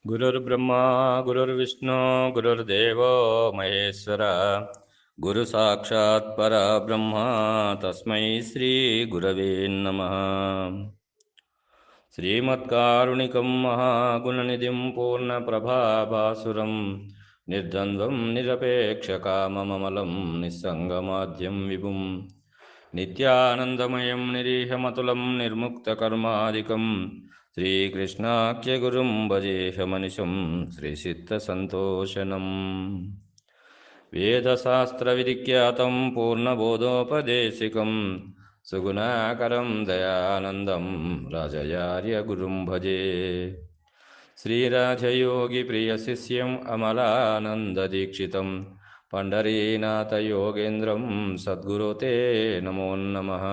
गुरुर्ब्रह्मा गुरुर्विष्णु गुरुर्देवो महेश्वर गुरु साक्षात् परब्रह्म तस्मै श्री गुरवे नमः। श्रीमत्कारुणिकं महागुणनिधिं पूर्णप्रभाभासुरं निर्द्वन्द्वं निरपेक्षकाममलं निस्सङ्गमाद्यं विभुं नित्यानन्दमयं निरीहमतुलं निर्मुक्तकर्मादिकं श्रीकृष्णाख्यगुरुं भजेहमनिशं श्रीसिद्धसन्तोषणम्। वेदशास्त्रविधिख्यातं पूर्णबोधोपदेशिकं सुगुणाकरं दयानन्दं राजयार्यगुरुं भजे। श्रीराजयोगिप्रियशिष्यम् अमलानन्ददीक्षितं पंढरीनाथयोगेन्द्रं सद्गुरो ते नमो नमः।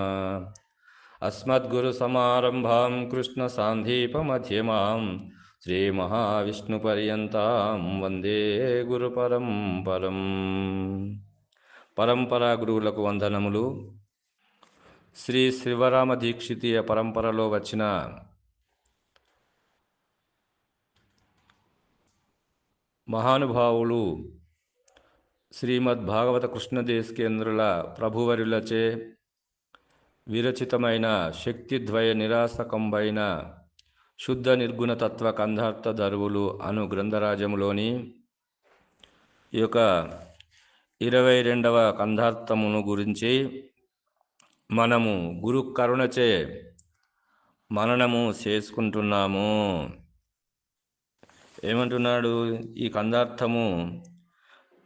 अस्मद्गुरुसमारम्भां कृष्णसान्धीपमध्यमां श्रीमहाविष्णुपर्यन्तां वन्दे गुरुपरम्परं। పరంపరా గురువులకు వందనములు. శ్రీ శివరామ దీక్షితీయ పరంపరలో వచ్చిన మహానుభావులు శ్రీమద్ భాగవత కృష్ణదేశికేంద్రుల ప్రభువర్యులచే విరచితమైన శక్తిద్వయ నిరాసకంబైన శుద్ధ నిర్గుణ తత్వ కందార్థ దరువులు అను గ్రంథరాజములోని ఈ యొక్క 22వ కందార్థమును గురించి మనము గురు కరుణచే మననము చేసుకుంటున్నాము. ఏమంటున్నాడు? ఈ కందార్థము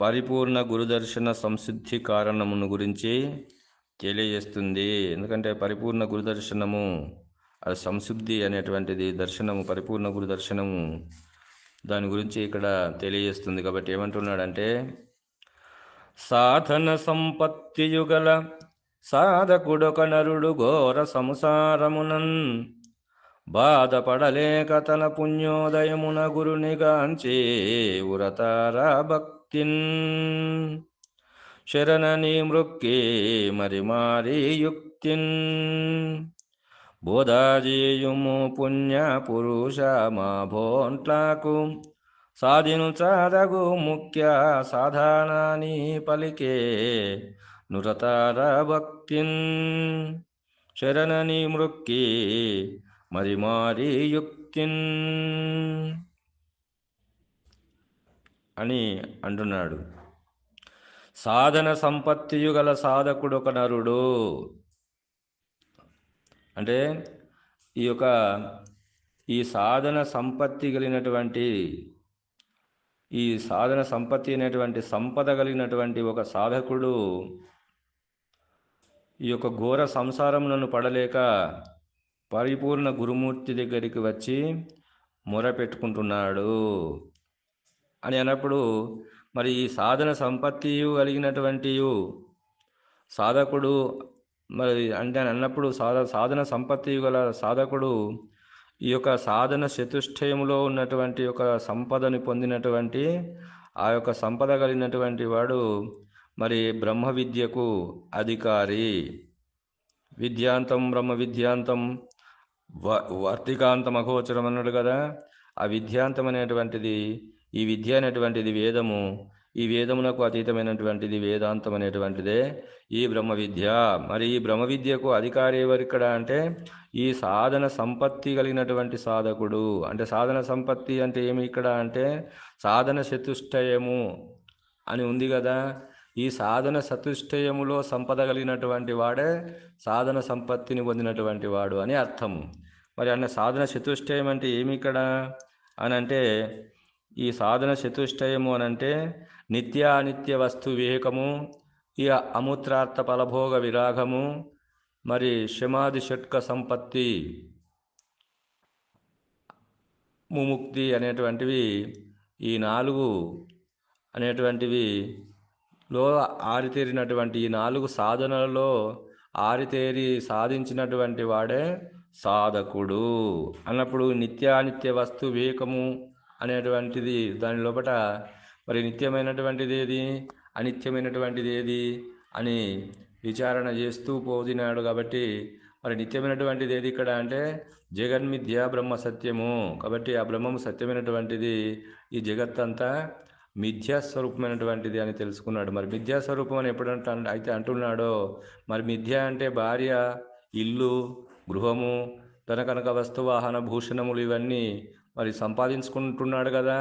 పరిపూర్ణ గురుదర్శన సంసిద్ధి కారణమును గురించి తెలియజేస్తుంది. ఎందుకంటే పరిపూర్ణ గురుదర్శనము అది సంశుద్ధి అనేటువంటిది దర్శనము, పరిపూర్ణ గురుదర్శనము దాని గురించి ఇక్కడ తెలియజేస్తుంది. కాబట్టి ఏమంటున్నాడంటే, సాధన సంపత్తియుగల సాధకుడొక నరుడు ఘోర సంసారమునన్ బాధపడలేక తన పుణ్యోదయమున గురునిగాంచే ఉరతారా భక్తిన్ శరణని మృక్కే మరి మారి యుక్తిన్ బోధాజేయుము పుణ్య పురుష మా భోంట్లాకు సాధిను చాదగు ముఖ్య సాధనాని పలికే నురతార భక్తిన్ శరణని మృక్కి మరి మారి యుక్తిన్ అని అంటున్నాడు. సాధన సంపత్తియు గల సాధకుడు ఒక నరుడు అంటే ఈ సాధన సంపత్తి కలిగినటువంటి ఈ సాధన సంపత్తి అనేటువంటి సంపద కలిగినటువంటి ఒక సాధకుడు ఈ యొక్క ఘోర సంసారములను పడలేక పరిపూర్ణ గురుమూర్తి దగ్గరికి వచ్చి మొరపెట్టుకుంటున్నాడు అని అన్నప్పుడు, మరి ఈ సాధన సంపత్తి కలిగినటువంటి సాధకుడు మరి అంటే అన్నప్పుడు సాధన సంపత్తి గల సాధకుడు ఈ యొక్క సాధన చతుష్టయములో ఉన్నటువంటి ఒక సంపదని పొందినటువంటి ఆ యొక్క సంపద కలిగినటువంటి వాడు మరి బ్రహ్మ విద్యకు అధికారి. విద్యాంతం బ్రహ్మ విద్యాంతం వర్తికాంతం అగోచరం అన్నాడు కదా. ఆ విద్యాంతం అనేటువంటిది, ఈ విద్య అనేటువంటిది వేదము, ఈ వేదమునకు అతీతమైనటువంటిది వేదాంతం అనేటువంటిదే ఈ బ్రహ్మ విద్య. మరి ఈ బ్రహ్మ విద్యకు అధికారి ఎవరిక్కడ అంటే ఈ సాధన సంపత్తి కలిగినటువంటి సాధకుడు. అంటే సాధన సంపత్తి అంటే ఏమి ఇక్కడ అంటే సాధన చతుష్టయము అని ఉంది కదా. ఈ సాధన చతుష్టయములో సంపద కలిగినటువంటి వాడే సాధన సంపత్తిని పొందినటువంటి వాడు అని అర్థం. మరి అన్న సాధన చతుష్టయం అంటే ఏమి ఇక్కడ అని అంటే, ఈ సాధన చతుష్టయము అనంటే నిత్యానిత్య వస్తు వివేకము, ఈ అమూత్రార్థ ఫలభోగ విరాగము, మరి శమాది షట్క సంపత్తి, ముముక్తి అనేటువంటివి, ఈ 4 అనేటువంటివి లో ఆరితేరినటువంటి ఈ 4 సాధనలలో ఆరితేరి సాధించినటువంటి వాడే సాధకుడు అన్నప్పుడు నిత్యానిత్య వస్తు వివేకము అనేటువంటిది దాని లోపల మరి నిత్యమైనటువంటిది ఏది, అనిత్యమైనటువంటిది ఏది అని విచారణ చేస్తూ పోదినాడు. కాబట్టి మరి నిత్యమైనటువంటిది ఏది ఇక్కడ అంటే జగన్మిథ్య బ్రహ్మ సత్యము. కాబట్టి ఆ బ్రహ్మము సత్యమైనటువంటిది, ఈ జగత్తంతా మిథ్యాస్వరూపమైనటువంటిది అని తెలుసుకున్నాడు. మరి మిథ్యాస్వరూపం అని ఎప్పుడంటే అయితే అంటున్నాడో, మరి మిథ్య అంటే భార్య, ఇల్లు, గృహము, ధన కనక వస్తు వాహన భూషణములు ఇవన్నీ మరి సంపాదించుకుంటున్నాడు కదా.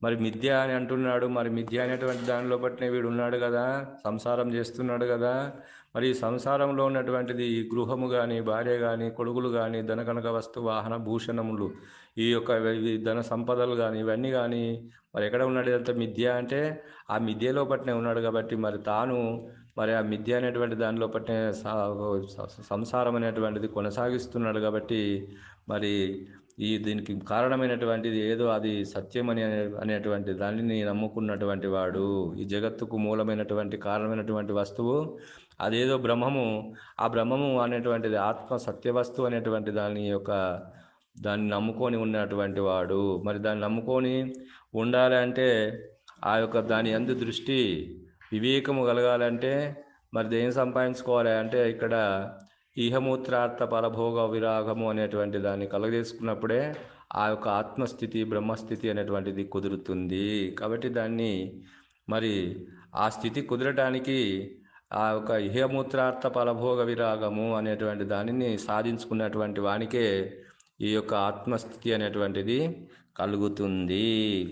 మరి మిథ్య అని అంటున్నాడు. మరి మిథ్య అనేటువంటి దానిలో పట్టిన వీడు ఉన్నాడు కదా, సంసారం చేస్తున్నాడు కదా. మరి ఈ సంసారంలో ఉన్నటువంటిది ఈ గృహము కానీ, భార్య కానీ, కొడుకులు కానీ, ధన కనక వస్తు వాహన భూషణములు, ఈ యొక్క ధన సంపదలు కానీ, ఇవన్నీ కానీ మరి ఎక్కడ ఉన్నాడు? ఇదంతా మిథ్య అంటే ఆ మిథ్యలో పట్టినే ఉన్నాడు. కాబట్టి మరి తాను మరి ఆ మిథ్య అనేటువంటి దానిలో పట్టిన సంసారం అనేటువంటిది కొనసాగిస్తున్నాడు. కాబట్టి మరి దీనికి కారణమైనటువంటిది ఏదో అది సత్యం అనేటువంటి దానిని నమ్ముకున్నటువంటి వాడు, ఈ జగత్తుకు మూలమైనటువంటి కారణమైనటువంటి వస్తువు అదేదో బ్రహ్మము, ఆ బ్రహ్మము అనేటువంటిది ఆత్మ సత్యవస్తువు అనేటువంటి దాన్ని నమ్ముకొని ఉన్నటువంటి వాడు. మరి దాన్ని నమ్ముకొని ఉండాలంటే ఆ యొక్క దాని యందు దృష్టి వివేకము కలగాలంటే మరి దేని సంపాదించుకోవాలి అంటే ఇక్కడ ఈహమూత్రార్థ పరభోగ విరాగము అనేటువంటి దాన్ని కలగజేసుకున్నప్పుడే ఆ యొక్క ఆత్మస్థితి బ్రహ్మస్థితి అనేటువంటిది కుదురుతుంది. కాబట్టి దాన్ని మరి ఆ స్థితి కుదరటానికి ఆ యొక్క ఇహమూత్రార్థ ఫలభోగ విరాగము అనేటువంటి దానిని సాధించుకున్నటువంటి వానికే ఈ యొక్క ఆత్మస్థితి అనేటువంటిది కలుగుతుంది.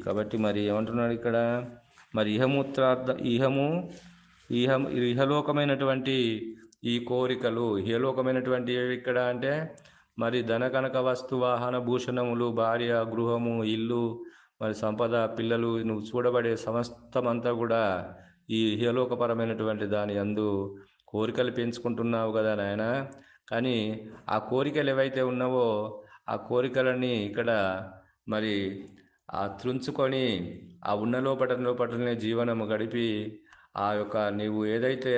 కాబట్టి మరి ఏమంటున్నాడు ఇక్కడ? మరి ఇహలోకమైనటువంటి ఈ కోరికలు, ఇహలోకమైనటువంటి ఇక్కడ అంటే మరి ధన కనక వస్తు వాహన భూషణములు, భార్య, గృహము, ఇల్లు, మరి సంపద, పిల్లలు, నువ్వు చూడబడే సమస్తమంతా కూడా ఈ ఇహలోకపరమైనటువంటి దాని యందు కోరికలు పెంచుకుంటున్నావు కదా నాయన. కానీ ఆ కోరికలు ఏవైతే ఉన్నావో ఆ కోరికలని ఇక్కడ మరి ఆ త్రుంచుకొని ఆ ఉన్న లోపటనే జీవనము గడిపి ఆ యొక్క నీవు ఏదైతే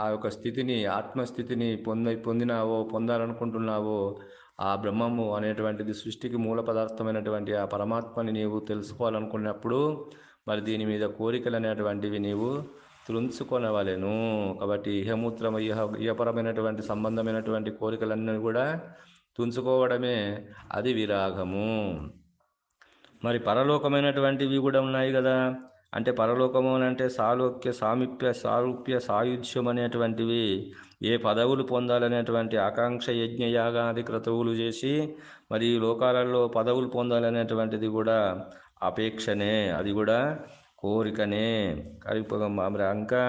ఆ యొక్క స్థితిని, ఆత్మస్థితిని పొందినావో, పొందాలనుకుంటున్నావో ఆ బ్రహ్మము అనేటువంటిది సృష్టికి మూల పదార్థమైనటువంటి ఆ పరమాత్మని నీవు తెలుసుకోవాలనుకున్నప్పుడు మరి దీని మీద కోరికలు అనేటువంటివి నీవు త్రుంచుకొనవలెను. కాబట్టి ఇహపరమైనటువంటి సంబంధమైనటువంటి కోరికలన్నీ కూడా తుంచుకోవడమే అది విరాగము. మరి పరలోకమైనటువంటివి కూడా ఉన్నాయి కదా. అంటే పరలోకము అని అంటే సారూప్య సాయుధ్యం అనేటువంటివి, ఏ పదవులు పొందాలనేటువంటి ఆకాంక్ష యజ్ఞయాగాది క్రతువులు చేసి మరి ఈ లోకాలలో పదవులు పొందాలనేటువంటిది కూడా అపేక్షనే, అది కూడా కోరికనే. మరి ఇంకా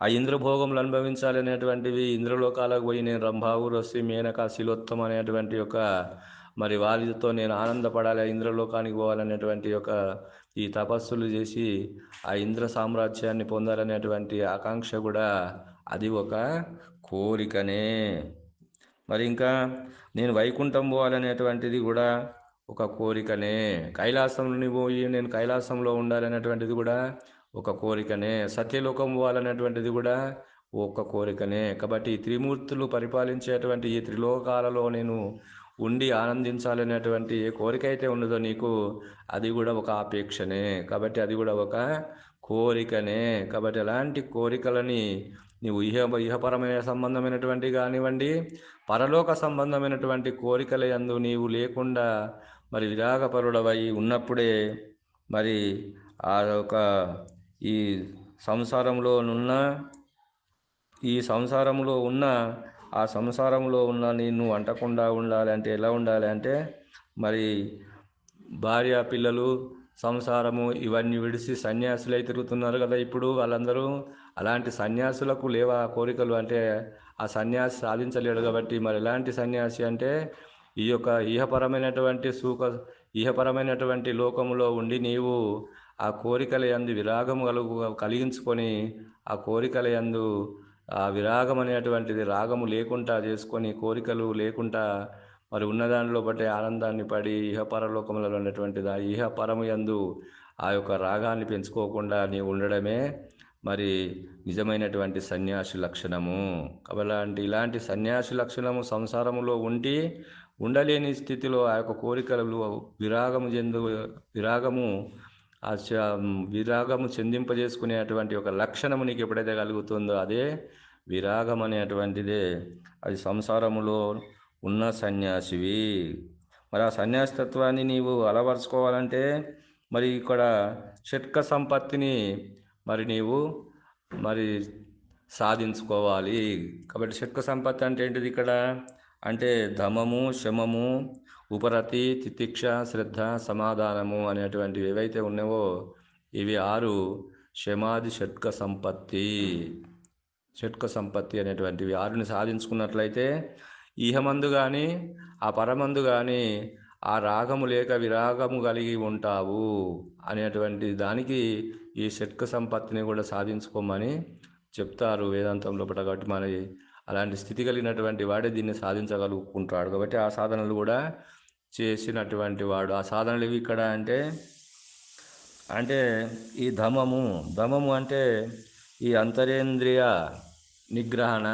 ఆ ఇంద్రభోగములు అనుభవించాలనేటువంటివి, ఇంద్రలోకాలకు పోయి నేను రంభావు రస్సి మేనక శిలోత్తమ అనేటువంటి యొక్క మరి వారితో నేను ఆనందపడాలి, ఇంద్రలోకానికి పోవాలనేటువంటి యొక్క ఈ తపస్సులు చేసి ఆ ఇంద్ర సామ్రాజ్యాన్ని పొందాలనేటువంటి ఆకాంక్ష కూడా అది ఒక కోరికనే. మరి ఇంకా నేను వైకుంఠం పోవాలనేటువంటిది కూడా ఒక కోరికనే. కైలాసంలో పోయి నేను కైలాసంలో ఉండాలనేటువంటిది కూడా ఒక కోరికనే. సత్యలోకం పోవాలనేటువంటిది కూడా ఒక కోరికనే. కాబట్టి ఈ త్రిమూర్తులు పరిపాలించేటువంటి ఈ త్రిలోకాలలో నేను ఉండి ఆనందించాలనేటువంటి ఏ కోరిక అయితే ఉన్నదో నీకు, అది కూడా ఒక ఆపేక్షనే. కాబట్టి అది కూడా ఒక కోరికనే. కాబట్టి అలాంటి కోరికలని నీవు ఇహపరమైన సంబంధమైనటువంటి కానివ్వండి, పరలోక సంబంధమైనటువంటి కోరికల యందు నీవు లేకుండా మరి విరాగపరుడవై ఉన్నప్పుడే మరి ఆ యొక్క ఈ సంసారంలో ఉన్న ఆ సంసారంలో ఉన్న నిన్ను అంటకుండా ఉండాలి అంటే ఎలా ఉండాలి అంటే మరి భార్య, పిల్లలు, సంసారము ఇవన్నీ విడిచి సన్యాసులై తిరుగుతున్నారు కదా ఇప్పుడు వాళ్ళందరూ. అలాంటి సన్యాసులకు లేవా కోరికలు? అంటే ఆ సన్యాసి సాధించలేడు. కాబట్టి మరి ఎలాంటి సన్యాసి అంటే ఈ యొక్క ఇహపరమైనటువంటి లోకములో ఉండి నీవు ఆ కోరికల యందు విరాగము కలిగించుకొని ఆ కోరికల యందు ఆ విరాగం అనేటువంటిది రాగము లేకుండా చేసుకొని, కోరికలు లేకుండా మరి ఉన్నదానిలో బట్టి ఆనందాన్ని పడి ఇహపరలోకములలో ఉన్నటువంటిది ఆ ఇహపరము యందు ఆ యొక్క రాగాన్ని పెంచుకోకుండా నీవు ఉండడమే మరి నిజమైనటువంటి సన్యాసి లక్షణము. కాబట్టి ఇలాంటి సన్యాసి లక్షణము సంసారములో ఉండలేని స్థితిలో ఆ యొక్క కోరికలు విరాగము చెందింపజేసుకునేటువంటి ఒక లక్షణము నీకు ఎప్పుడైతే కలుగుతుందో అదే విరాగం అనేటువంటిదే. అది సంసారములో ఉన్న సన్యాసివి. మరి ఆ సన్యాసితత్వాన్ని నీవు అలవరుచుకోవాలంటే మరి ఇక్కడ షట్క సంపత్తిని మరి నీవు మరి సాధించుకోవాలి. కాబట్టి షట్క సంపత్తి అంటే ఏంటిది ఇక్కడ అంటే ధమము, శమము, ఉపరతి, తితిక్ష, శ్రద్ధ, సమాధానము అనేటువంటివి ఏవైతే ఉన్నావో ఇవి 6 శమాది షట్క సంపత్తి అనేటువంటివి 6ని సాధించుకున్నట్లయితే ఇహమందు కానీ ఆ పరమందు కానీ ఆ రాగము లేక విరాగము కలిగి ఉంటావు అనేటువంటి దానికి ఈ షట్క సంపత్తిని కూడా సాధించుకోమని చెప్తారు వేదాంతం లోపల. కాబట్టి మన అలాంటి స్థితి కలిగినటువంటి వాడే దీన్ని సాధించగలుగుకుంటాడు. కాబట్టి ఆ సాధనలు కూడా చేసినటువంటి వాడు. ఆ సాధనలు ఇవి ఇక్కడ అంటే ఈ ధమము అంటే ఈ అంతరేంద్రియ నిగ్రహణ,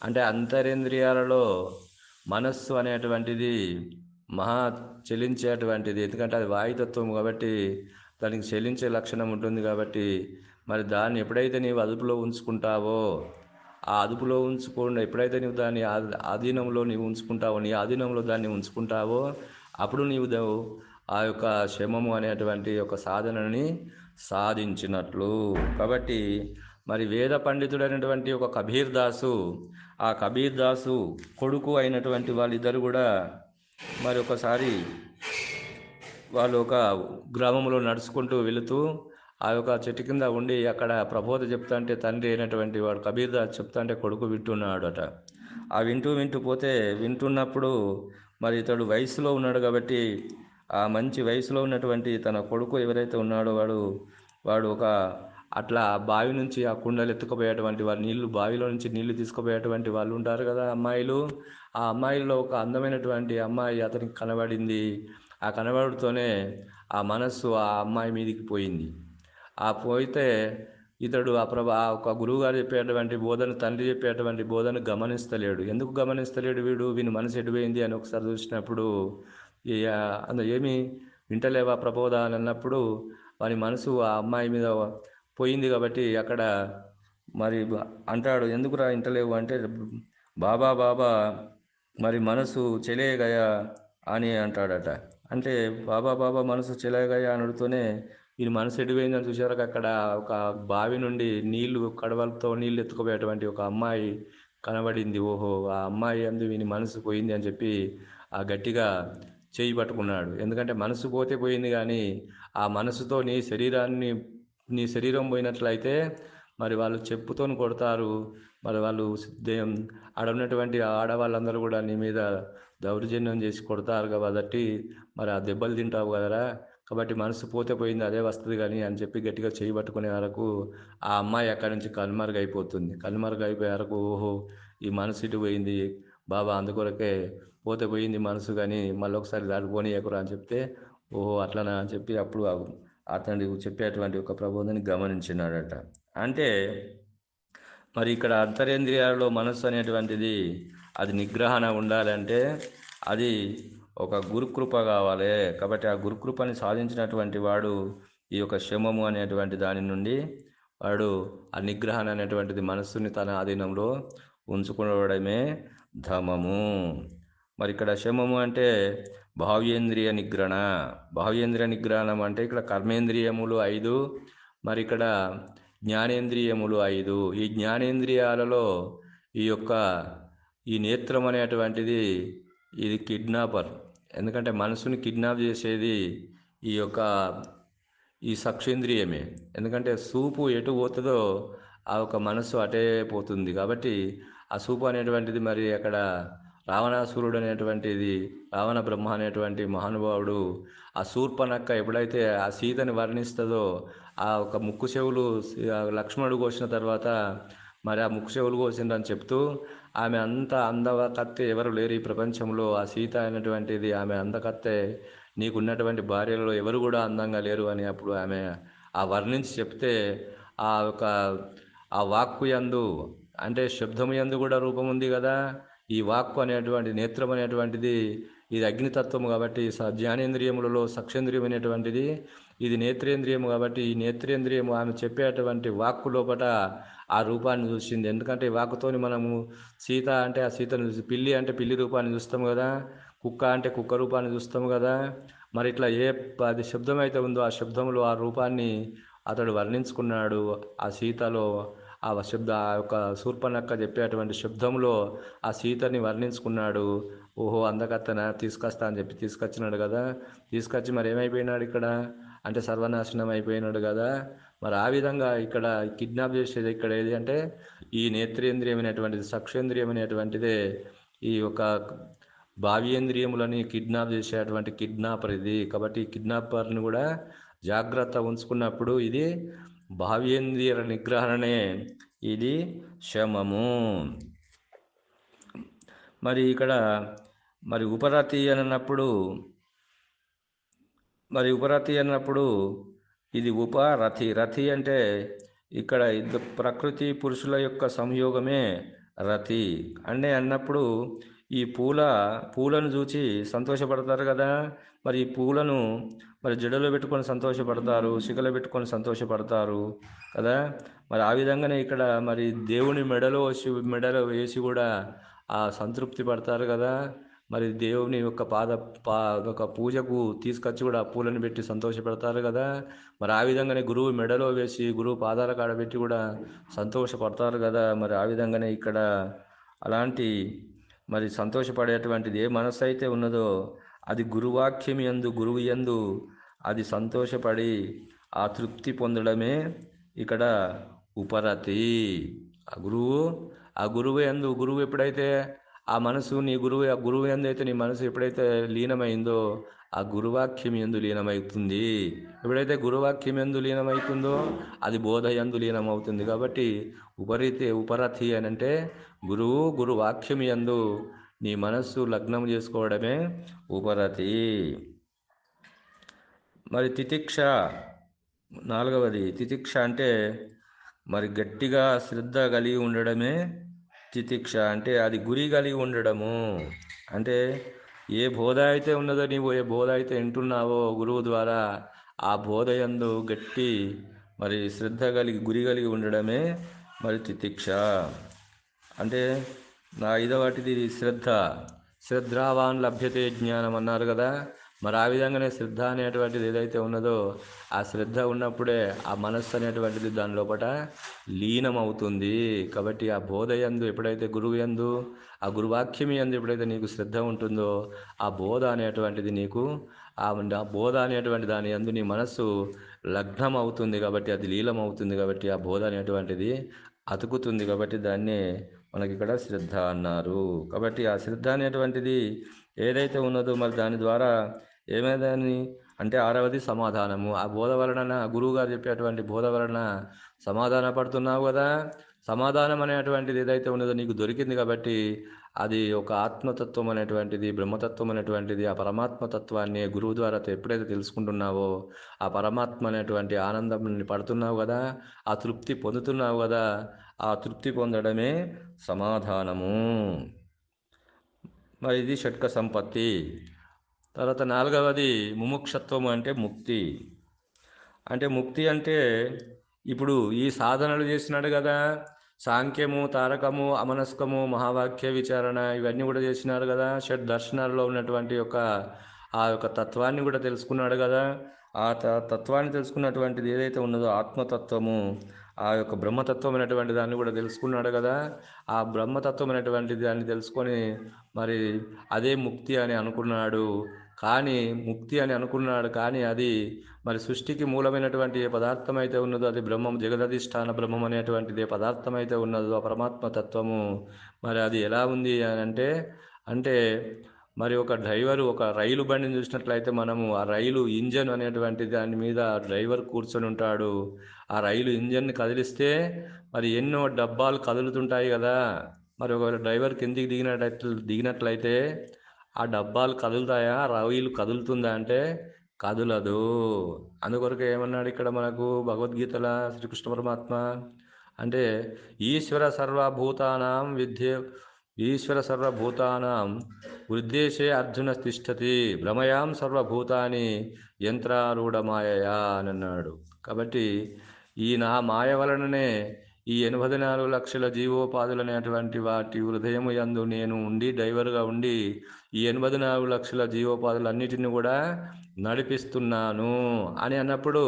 అంటే అంతరేంద్రియాలలో మనస్సు అనేటువంటిది మహా చెలించేటువంటిది. ఎందుకంటే అది వాయుతత్వం కాబట్టి దానికి చెలించే లక్షణం ఉంటుంది. కాబట్టి మరి దాన్ని ఎప్పుడైతే నీవు అదుపులో ఉంచుకుంటావో, ఆ అదుపులో ఉంచుకుండా ఎప్పుడైతే నీవు దాన్ని ఆధీనంలో నీవు ఉంచుకుంటావో, నీ ఆధీనంలో దాన్ని ఉంచుకుంటావో అప్పుడు నీవు ఆ యొక్క శమము అనేటువంటి ఒక సాధనని సాధించినట్లు. కాబట్టి మరి వేద పండితుడైనటువంటి ఒక కబీర్ దాసు, ఆ కబీర్ దాసు కొడుకు అయినటువంటి వాళ్ళిద్దరు కూడా మరి ఒకసారి వాళ్ళు ఒక గ్రామంలో నడుచుకుంటూ వెళుతూ ఆ యొక్క చెట్టు కింద ఉండి అక్కడ ప్రబోధ చెప్తా అంటే తండ్రి అయినటువంటి వాడు కబీర్ దాస్ చెప్తా అంటే కొడుకు వింటున్నాడట. ఆ వింటూ పోతే వింటున్నప్పుడు మరి ఇతడు వయసులో ఉన్నాడు కాబట్టి ఆ మంచి వయసులో ఉన్నటువంటి తన కొడుకు ఎవరైతే ఉన్నాడో వాడు ఒక అట్లా బావి నుంచి ఆ కుండలు ఎత్తుకుపోయేటువంటి వాళ్ళు బావిలో నుంచి నీళ్లు తీసుకుపోయేటువంటి వాళ్ళు ఉంటారు కదా అమ్మాయిలు. ఆ అమ్మాయిల్లో ఒక అందమైనటువంటి అమ్మాయి అతనికి కనబడింది. ఆ కనబడుతూనే ఆ మనస్సు ఆ అమ్మాయి మీదికి పోయింది. ఆ పోయితే ఇతడు ఆ ఒక గురువుగారు చెప్పేటువంటి బోధన, తండ్రి చెప్పేటువంటి బోధన గమనిస్తలేడు. ఎందుకు గమనిస్తలేడు వీని మనసు ఎడిపోయింది అని ఒకసారి చూసినప్పుడు ఏమి వింటలేవా ప్రబోధ అని అన్నప్పుడు వాని మనసు ఆ అమ్మాయి మీద పోయింది. కాబట్టి అక్కడ మరి అంటాడు, ఎందుకురా వింటలేవు అంటే బాబా మరి మనసు చెలేగయా అని అంటాడట. అంటే బాబా మనసు చెలేగయా అని అడుగుతూనే వీని మనసు ఎడిపోయిందని చూసారు. అక్కడ ఒక బావి నుండి కడవలతో నీళ్లు ఎత్తుకుపోయేటువంటి ఒక అమ్మాయి కనబడింది. ఓహో, ఆ అమ్మాయి అందు వీని మనసు పోయింది అని చెప్పి ఆ గట్టిగా చేయి పట్టుకున్నాడు. ఎందుకంటే మనసు పోతే పోయింది, కానీ ఆ మనసుతో నీ శరీరం పోయినట్లయితే మరి వాళ్ళు చెప్పుతో కొడతారు. మరి వాళ్ళు ఆడ ఉన్నటువంటి ఆడవాళ్ళందరూ కూడా నీ మీద దౌర్జన్యం చేసి కొడతారు కాబట్టి మరి ఆ దెబ్బలు తింటావు కదరా. కాబట్టి మనసు పోతే పోయింది, అదే వస్తుంది కానీ అని చెప్పి గట్టిగా చేయి పట్టుకునే వరకు ఆ అమ్మాయి అక్కడి నుంచి కనుమరుగైపోయే వరకు ఓహో, ఈ మనసు ఇటు పోయింది బాబా, అందుకొరకే పోతే పోయింది మనసు, కానీ మళ్ళీ ఒకసారి దాటి పోనీయకురా అని చెప్తే ఓహో అట్లనా అని చెప్పి అప్పుడు అతను చెప్పేటువంటి ఒక ప్రబోధని గమనించినాడట. అంటే మరి ఇక్కడ అంతరేంద్రియాలలో మనస్సు అనేటువంటిది అది నిగ్రహణ ఉండాలంటే అది ఒక గురుకృప కావాలి. కాబట్టి ఆ గురుకృపని సాధించినటువంటి వాడు ఈ యొక్క శమము అనేటువంటి దాని నుండి వాడు ఆ నిగ్రహణ అనేటువంటిది మనస్సుని తన ఆధీనంలో ఉంచుకోవడమే ధమము. మరి ఇక్కడ శమము అంటే బాహ్యేంద్రియ నిగ్రహణం అంటే ఇక్కడ కర్మేంద్రియములు 5, మరి ఇక్కడ జ్ఞానేంద్రియములు 5. ఈ జ్ఞానేంద్రియాలలో ఈ నేత్రం అనేటువంటిది ఇది కిడ్నాపర్. ఎందుకంటే మనసుని కిడ్నాప్ చేసేది ఈ సక్షేంద్రియమే. ఎందుకంటే సూపు ఎటు పోతుందో ఆ ఒక మనస్సు అటే పోతుంది. కాబట్టి ఆ సూపు అనేటువంటిది మరి అక్కడ రావణాసురుడు అనేటువంటిది రావణ బ్రహ్మ అనేటువంటి మహానుభావుడు ఆ శూర్పణఖ ఎప్పుడైతే ఆ సీతని వర్ణిస్తుందో ఆ ఒక ముక్కు చెవులు లక్ష్మణుడు కోసిన తర్వాత మరి ఆ ముక్కు చెవులు కోసిందని చెప్తూ ఆమె అంత అందకత్తె ఎవరు లేరు ఈ ప్రపంచంలో, ఆ సీత అయినటువంటిది ఆమె అందకత్తె, నీకున్నటువంటి భార్యలలో ఎవరు కూడా అందంగా లేరు అని అప్పుడు ఆమె ఆ వర్ణించి చెప్తే ఆ వాక్కు యందు అంటే శబ్దము యందు కూడా రూపం ఉంది కదా. ఈ వాక్కు అనేటువంటి నేత్రం అనేటువంటిది ఇది అగ్నితత్వము కాబట్టి జ్ఞానేంద్రియములలో సక్షేంద్రియం అనేటువంటిది ఇది నేత్రేంద్రియము కాబట్టి ఈ నేత్రేంద్రియము ఆమె చెప్పేటువంటి వాక్కు లోపట ఆ రూపాన్ని చూసింది. ఎందుకంటే వాక్కుతోని మనము సీత అంటే ఆ సీతను చూసి, పిల్లి అంటే పిల్లి రూపాన్ని చూస్తాము కదా, కుక్క అంటే కుక్క రూపాన్ని చూస్తాము కదా. మరి ఇట్లా అది శబ్దం అయితే ఉందో ఆ శబ్దంలో ఆ రూపాన్ని అతడు వర్ణించుకున్నాడు. ఆ సీతలో ఆ యొక్క శూర్పణఖ చెప్పేటువంటి శబ్దంలో ఆ సీతని వర్ణించుకున్నాడు. ఓహో అందకత్తన తీసుకొస్తా అని చెప్పి తీసుకొచ్చినాడు కదా. తీసుకొచ్చి మరి ఏమైపోయినాడు ఇక్కడ అంటే సర్వనాశనం అయిపోయినాడు కదా. మరి ఆ విధంగా ఇక్కడ కిడ్నాప్ చేసేది ఇక్కడ ఏది అంటే ఈ నేత్రేంద్రియం అనేటువంటిది, చక్షేంద్రియం అనేటువంటిదే ఈ యొక్క భావ్యేంద్రియములని కిడ్నాప్ చేసేటువంటి కిడ్నాపర్ ఇది. కాబట్టి ఈ కిడ్నాపర్ని కూడా జాగ్రత్త ఉంచుకున్నప్పుడు ఇది భావ్యేంద్రియ నిగ్రహణనే ఇది శమము. మరి ఇక్కడ మరి ఉపరతి అన్నప్పుడు ఇది ఉపరతి. రతి అంటే ఇక్కడ ప్రకృతి పురుషుల యొక్క సంయోగమే రతి అన్నప్పుడు ఈ పూలను చూచి సంతోషపడతారు కదా. మరి ఈ పూలను మరి జడలో పెట్టుకొని సంతోషపడతారు, శిఖలో పెట్టుకొని సంతోషపడతారు కదా. మరి ఆ విధంగానే ఇక్కడ మరి దేవుని మెడలో వేసి కూడా ఆ సంతృప్తి పడతారు కదా. మరి దేవుని యొక్క ఒక పూజకు తీసుకొచ్చి కూడా పూలను పెట్టి సంతోషపెడతారు కదా. మరి ఆ విధంగానే గురువు మెడలో వేసి గురువు పాదాల కాడ పెట్టి కూడా సంతోషపడతారు కదా. మరి ఆ విధంగానే ఇక్కడ అలాంటి మరి సంతోషపడేటువంటిది ఏ మనస్సు అయితే ఉన్నదో అది గురువు యందు అది సంతోషపడి ఆ తృప్తి పొందడమే ఇక్కడ ఉపరతి. గురువు ఎప్పుడైతే ఆ మనసు ఆ గురువు యందు అయితే నీ మనసు ఎప్పుడైతే లీనమైందో ఆ గురువాక్యం యందు లీనమవుతుంది. ఎప్పుడైతే గురువాక్యం యందు లీనమవుతుందో అది బోధ యందు లీనమవుతుంది. కాబట్టి ఉపరతి అని అంటే గురువాక్యం యందు నీ మనస్సు లగ్నం చేసుకోవడమే ఉపరతి. మరి తితిక్ష, నాలుగవది తితిక్ష అంటే మరి గట్టిగా శ్రద్ధ కలిగి ఉండడమే తితిక్ష. అంటే అది గురి కలిగి ఉండడము. అంటే ఏ బోధ అయితే ఉన్నదో, నీవు ఏ బోధ అయితే వింటున్నావో గురువు ద్వారా ఆ బోధ యందు గట్టి మరి శ్రద్ధ కలిగి గురి కలిగి ఉండడమే మరి తితిక్ష. అంటే నా ఐదవటిది శ్రద్ధావాన్ లభ్యతే జ్ఞానం అన్నారు కదా. మరి ఆ విధంగానే శ్రద్ధ అనేటువంటిది ఏదైతే ఉన్నదో ఆ శ్రద్ధ ఉన్నప్పుడే ఆ మనస్సు అనేటువంటిది దాని లోపల లీనమవుతుంది. కాబట్టి ఆ బోధ యందు ఎప్పుడైతే గురువు యందు ఆ గురువాక్యం యందు ఎప్పుడైతే నీకు శ్రద్ధ ఉంటుందో ఆ బోధ అనేటువంటిది నీకు ఆ బోధ అనేటువంటి దాని యందు నీ మనస్సు లగ్నం అవుతుంది. కాబట్టి అది లీలమవుతుంది. కాబట్టి ఆ బోధ అనేటువంటిది అతుకుతుంది. కాబట్టి దాన్నే మనకి ఇక్కడ శ్రద్ధ అన్నారు. కాబట్టి ఆ శ్రద్ధ అనేటువంటిది ఏదైతే ఉన్నదో మరి దాని ద్వారా ఏమైందని అంటే ఆరవది సమాధానము. ఆ బోధ వలన గురువు గారు చెప్పేటువంటి బోధ వలన సమాధాన పడుతున్నావు కదా. సమాధానం అనేటువంటిది ఏదైతే ఉన్నదో నీకు దొరికింది. కాబట్టి అది ఒక ఆత్మతత్వం అనేటువంటిది, బ్రహ్మతత్వం అనేటువంటిది, ఆ పరమాత్మతత్వాన్ని గురువు ద్వారా ఎప్పుడైతే తెలుసుకుంటున్నావో ఆ పరమాత్మ అనేటువంటి ఆనందం పడుతున్నావు కదా, ఆ తృప్తి పొందుతున్నావు కదా. ఆ తృప్తి పొందడమే సమాధానము. మరి ఇది షట్క సంపత్తి. తర్వాత నాలుగవది ముముక్షత్వము అంటే ముక్తి. అంటే ముక్తి అంటే ఇప్పుడు ఈ సాధనలు చేసినాడు కదా, సాంఖ్యము, తారకము, అమనస్కము, మహావాక్య విచారణ ఇవన్నీ కూడా చేసినారు కదా. షడ్ దర్శనాల్లో ఉన్నటువంటి ఆ యొక్క తత్వాన్ని కూడా తెలుసుకున్నాడు కదా. ఆ తత్వాన్ని తెలుసుకున్నటువంటిది ఏదైతే ఉన్నదో ఆత్మతత్వము, ఆ యొక్క బ్రహ్మతత్వం అనేటువంటి దాన్ని కూడా తెలుసుకున్నాడు కదా. ఆ బ్రహ్మతత్వం అనేటువంటి దాన్ని తెలుసుకొని మరి అదే ముక్తి అని అనుకున్నాడు. కానీ అది మరి సృష్టికి మూలమైనటువంటి ఏ పదార్థం అయితే ఉన్నదో అది బ్రహ్మం, జగదధిష్టాన బ్రహ్మం అనేటువంటిది ఏ పదార్థం అయితే ఉన్నదో ఆ పరమాత్మతత్వము మరి అది ఎలా ఉంది అని అంటే మరి ఒక రైలు బండిని చూసినట్లయితే మనము ఆ రైలు ఇంజన్ అనేటువంటి దాని మీద డ్రైవర్ కూర్చొని ఉంటాడు. ఆ రైలు ఇంజన్ని కదిలిస్తే మరి ఎన్నో డబ్బాలు కదులుతుంటాయి కదా. మరి ఒక డ్రైవర్ కిందికి దిగినట్లయితే ఆ డబ్బాలు కదులుతాయా, రైలు కదులుతుందా అంటే కదులదు. అందుకొరకు ఏమన్నాడు ఇక్కడ మనకు భగవద్గీతల శ్రీకృష్ణ పరమాత్మ అంటే ఈశ్వర సర్వభూతానాం ఉద్దేశే అర్జున తిష్టతి భ్రమయాం సర్వభూతాని యంత్రారూఢ మాయయా అని అన్నాడు. కాబట్టి ఈ నా మాయ వలననే ఈ 84 లక్షల జీవోపాధులు అనేటువంటి వాటి హృదయము యందు నేను ఉండి డ్రైవర్గా ఉండి ఈ 84 లక్షల జీవోపాధులన్నిటిని కూడా నడిపిస్తున్నాను అని అన్నప్పుడు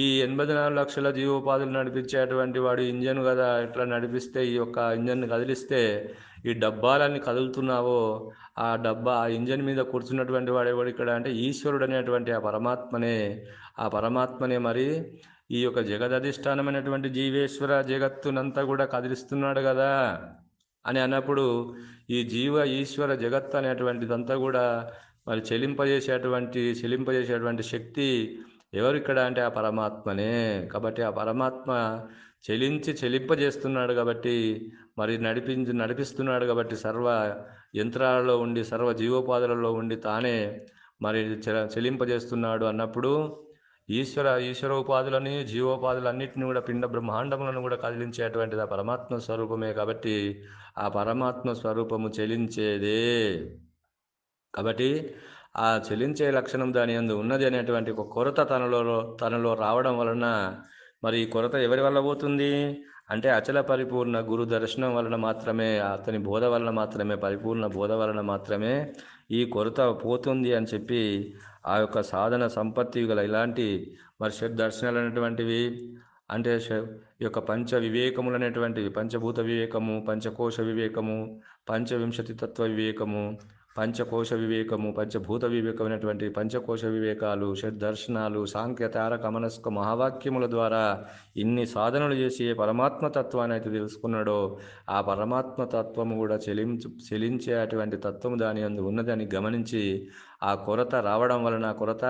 ఈ 84 లక్షల జీవోపాధులు నడిపించేటువంటి వాడు ఇంజన్ కదా, ఇట్లా నడిపిస్తే ఈ యొక్క ఇంజన్ కదిలిస్తే ఈ డబ్బాలన్నీ కదులుతున్నావో ఆ ఇంజన్ మీద కూర్చున్నటువంటి వాడు ఎవడు ఇక్కడ అంటే ఈశ్వరుడు అనేటువంటి ఆ పరమాత్మనే మరి ఈ యొక్క జగదధిష్టానమైనటువంటి జీవేశ్వర జగత్తునంతా కూడా కదిలిస్తున్నాడు కదా అని అన్నప్పుడు ఈ జీవ ఈశ్వర జగత్తు అనేటువంటిదంతా కూడా మరి చెలింపజేసేటువంటి శక్తి ఎవరు ఇక్కడ అంటే ఆ పరమాత్మనే. కాబట్టి ఆ పరమాత్మ చెలింపజేస్తున్నాడు కాబట్టి మరి నడిపిస్తున్నాడు కాబట్టి సర్వ యంత్రాలలో ఉండి సర్వ జీవోపాధులలో ఉండి తానే మరి చెలింపజేస్తున్నాడు అన్నప్పుడు ఈశ్వరోపాధులని జీవోపాధులన్నింటినీ కూడా పిండ బ్రహ్మాండములను కూడా కదిలించేటువంటిది ఆ పరమాత్మ స్వరూపమే. కాబట్టి ఆ పరమాత్మ స్వరూపము చెలించేదే. కాబట్టి ఆ చెలించే లక్షణం దాని యందు ఉన్నది అనేటువంటి ఒక కొరత తనలో రావడం వలన మరి ఈ కొరత ఎవరి వల్ల పోతుంది అంటే అచల పరిపూర్ణ గురు దర్శనం వలన మాత్రమే, అతని బోధ వలన మాత్రమే, పరిపూర్ణ బోధ వలన మాత్రమే ఈ కొరత పోతుంది అని చెప్పి ఆ యొక్క సాధన సంపత్తి గల ఇలాంటి మరి షడ్దర్శనాలు అనేటువంటివి అంటే ఈ యొక్క పంచ వివేకములు అనేటువంటివి, పంచభూత వివేకము, పంచకోశ వివేకము, పంచవింశతి తత్వ వివేకము, పంచకోశ వివేకము, పంచభూత వివేకమైనటువంటి పంచకోశ వివేకాలు, షడ్దర్శనాలు, సాంఖ్య తారక మనస్క మహావాక్యముల ద్వారా ఇన్ని సాధనలు చేసి ఏ పరమాత్మ తత్వాన్ని అయితే తెలుసుకున్నాడో ఆ పరమాత్మ తత్వము కూడా చెలించే అటువంటి తత్వము దాని యందు ఉన్నదని గమనించి ఆ కొరత రావడం వలన కొరత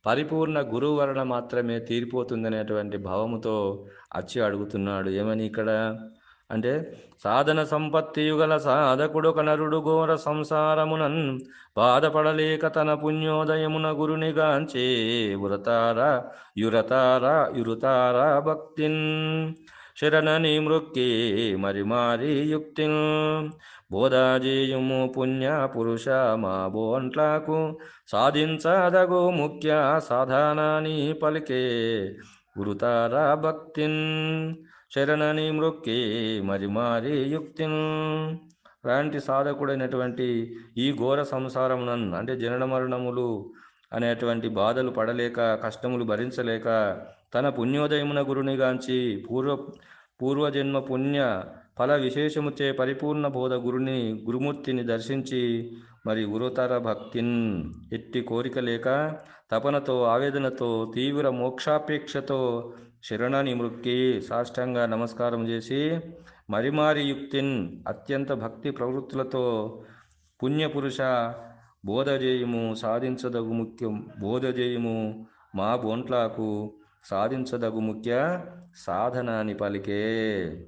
పరిపూర్ణ గురువు వలన మాత్రమే తీరిపోతుందనేటువంటి భావముతో వచ్చి అడుగుతున్నాడు. ఏమని ఇక్కడ అంటే సాధన సంపత్తియుగల సాధకుడు కనరుడు ఘోర సంసారమునన్ బాధపడలేక తన పుణ్యోదయమున గురునిగాంచే యురతారా భక్తిన్ శరణని మృక్కి మరి యుక్తిన్ బోధాజేయుము పుణ్య పురుష మా బోంట్లకు సాధించదగు ముఖ్య సాధనాని పలికే గురుతారా భక్తిన్ శరణని మృక్కి మరి యుక్తిన్. లాంటి సాధకుడైనటువంటి ఈ ఘోర సంసారమునన్ అంటే జనన మరణములు అనేటువంటి బాధలు పడలేక కష్టములు భరించలేక తన పుణ్యోదయమున గురునిగాంచి పూర్వజన్మ పుణ్య ఫల విశేషముచే పరిపూర్ణ బోధ గురుమూర్తిని దర్శించి మరి గురుతర భక్తిన్ ఎట్టి కోరిక లేక తపనతో ఆవేదనతో తీవ్ర మోక్షాపేక్షతో శరణని మృక్కి సాష్టాంగ నమస్కారం చేసి మరి యుక్తిన్ అత్యంత భక్తి ప్రవృత్తులతో పుణ్యపురుష బోధజేయము సాధించదగు ముఖ్యం బోధజేయము మా బోంట్లకు సాధించదగు ముఖ్య సాధన అని పలికే.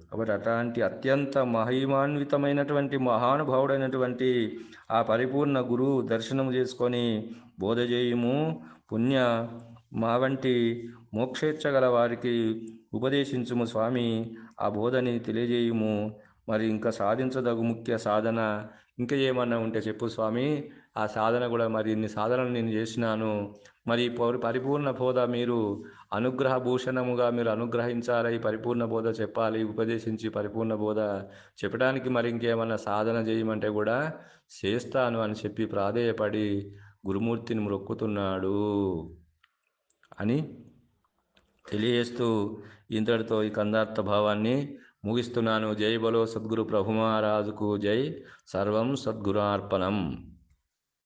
కాబట్టి అట్లాంటి అత్యంత మహిమాన్వితమైనటువంటి మహానుభావుడైనటువంటి ఆ పరిపూర్ణ గురువు దర్శనం చేసుకొని బోధజేయము పుణ్య మా వంటి మోక్షేచ్ఛగల వారికి ఉపదేశించుము స్వామి, ఆ బోధని తెలియజేయుము. మరి ఇంకా సాధించదగు ముఖ్య సాధన ఇంకా ఏమన్నా ఉంటే చెప్పు స్వామి, ఆ సాధన కూడా మరి ఇన్ని సాధనలు నేను చేసినాను, మరి పరిపూర్ణ బోధ మీరు అనుగ్రహ భూషణముగా మీరు అనుగ్రహించాలి, పరిపూర్ణ బోధ చెప్పాలి, ఉపదేశించి పరిపూర్ణ బోధ చెప్పడానికి మరి ఇంకేమన్నా సాధన చేయమంటే కూడా చేస్తాను అని చెప్పి ప్రాధేయపడి గురుమూర్తిని మొక్కుతున్నాడు అని తెలియజేస్తూ ఇంతటితో ఈ కందార్థ భావాన్ని ముగిస్తున్నాను. జై బలో సద్గురు ప్రభు మహారాజుకు జై. సర్వం సద్గురార్పణం.